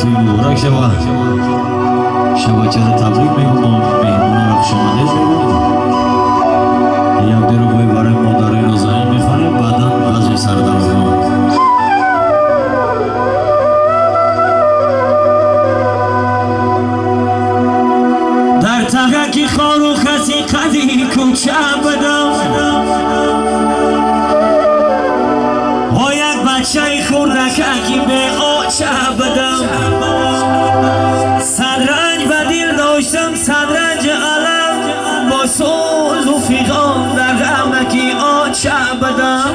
مبارک شود. شبکه را تبریک میگم، مهمونا را خوش آمدید میگم. یک دروغی برای مادر نازنین میخوانیم، بعدا وضع سردرگم. در تهکی خار و خسی قدی کوچه بدم و یک بچه خوردککی به آچه بدم. صدرنج و دل داشتم، صدرنج علم با سوز و فیغان در غمکی آچه بدم.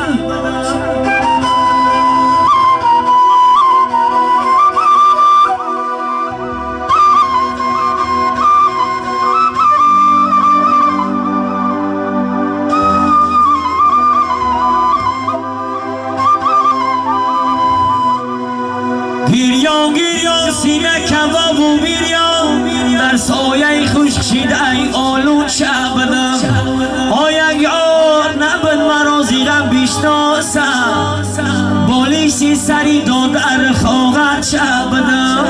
گریان گریان سینه کباب و بیریان در سایه خشک شیده ای آلون چه بدم. آیا یار نبود مرا زیرم بیشناسم، بالیشی سری دادر خواهد چه بدم.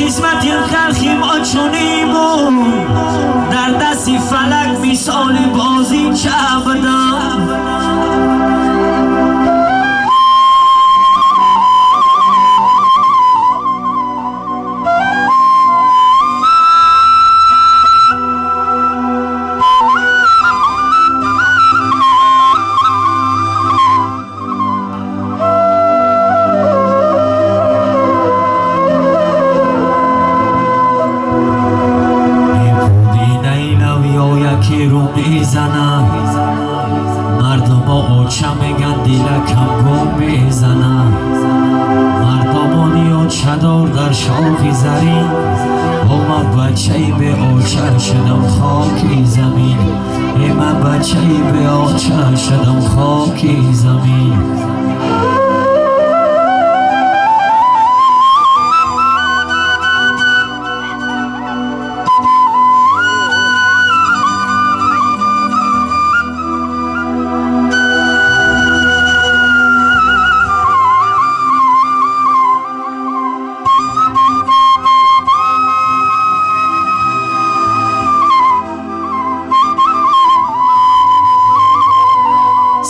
قسمت تلخی ما چونی بود، در دستی فلک مثال بازی چه بدم. میزنم مردم آچه میگن دیلکم گم میزنم. مردمانی آچه دار در شاخی زرین، من بچه‌ای به آچه شدم خاکی زمین. من بچه‌ای به آچه شدم خاکی زمین.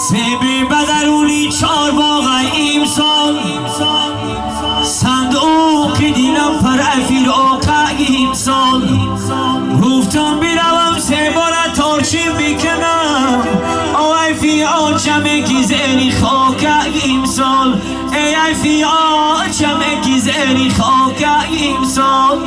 سیبی بدرونی چار باغ ایمسان، صندوقی دیلم پر فیراق ایمسان. گفتم بیروم سه باره تارچی بکنم، آی فی آچمه کی زیری خاک ایمسان. ای فی آچمه کی زیری خاک ایمسان.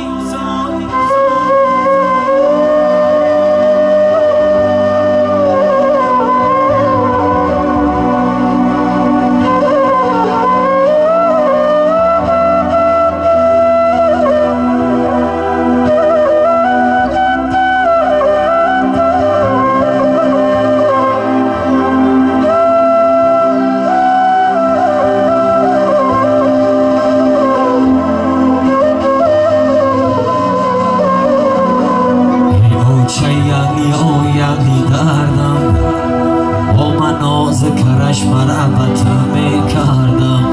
کرش مرحبت میکردم،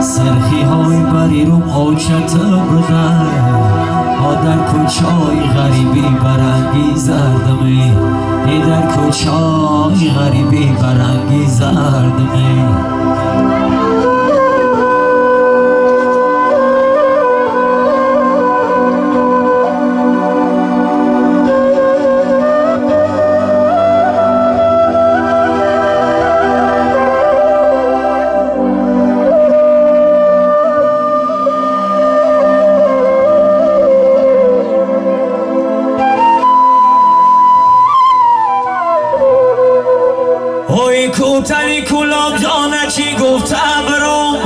سرخی های بریروم آچت بدن. در کوچه های غریبی برنگی زردمی، در کوچه های غریبی برنگی زردمی. کوتنی کلاب جانه چی گفته برام،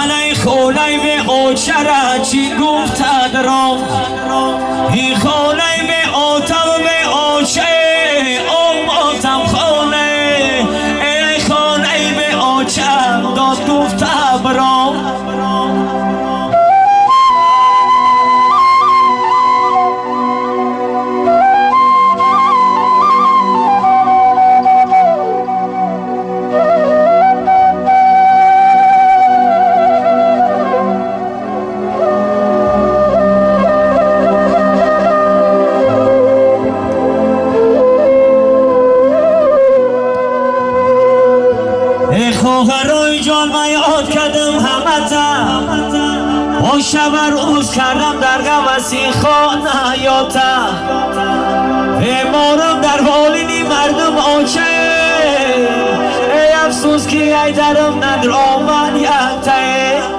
انای خونه به آچره چی گفته درام. این خونه به آتم به آچه آتم خانه گوهرای جان من یاد کردم همه تا اون شب روز کردم در قوسی خانه یاتا بیمارم در حالی مردم آچه ای افسوس که ای درم ندر آمد یکته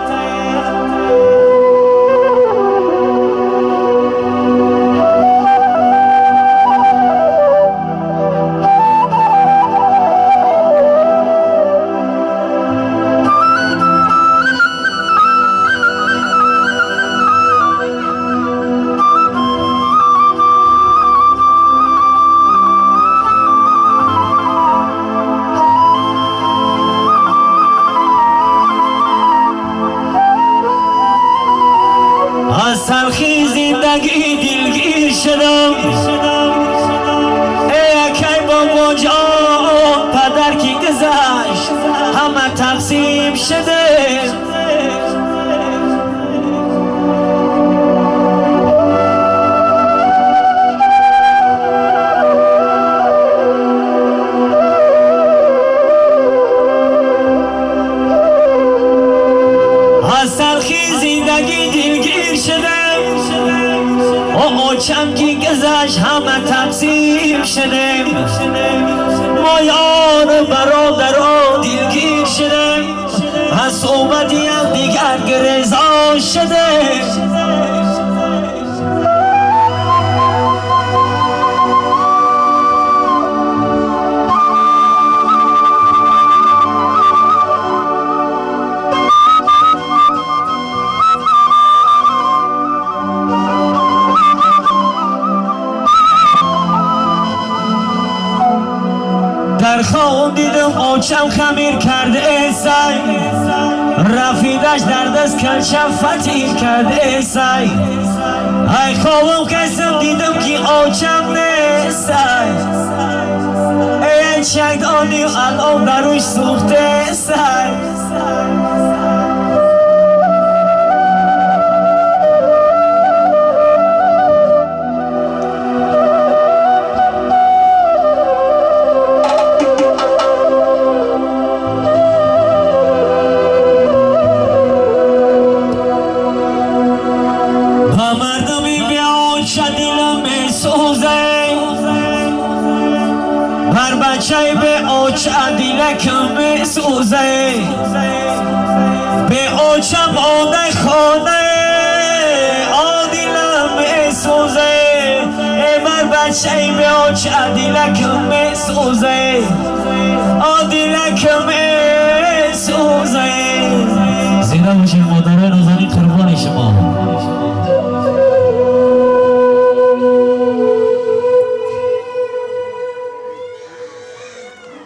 از تلخی زندگی دلگیر شدم ای اکی بابا جان پدر کی گذشت همه تقسیم شده از تلخی زندگی دلگیر شدم آچم کی گذشت همه تقسیم شدیم ما یار برادر دلگیر شدیم از صحبتی هم دیگر گریزان شده در خواب دیدم آچم خمیر کرده سای رفیدش در دست کلشم فتیر کرده سای ای خوابم کسم دیدم که آچم نیستای ای چگدانی الان دروش سوخته سای هر بچه به آچ عدیلک می سوزه به آچم آده خانه عدیلم می سوزه هر بچه به آچ عدیلک می سوزه عدیلک می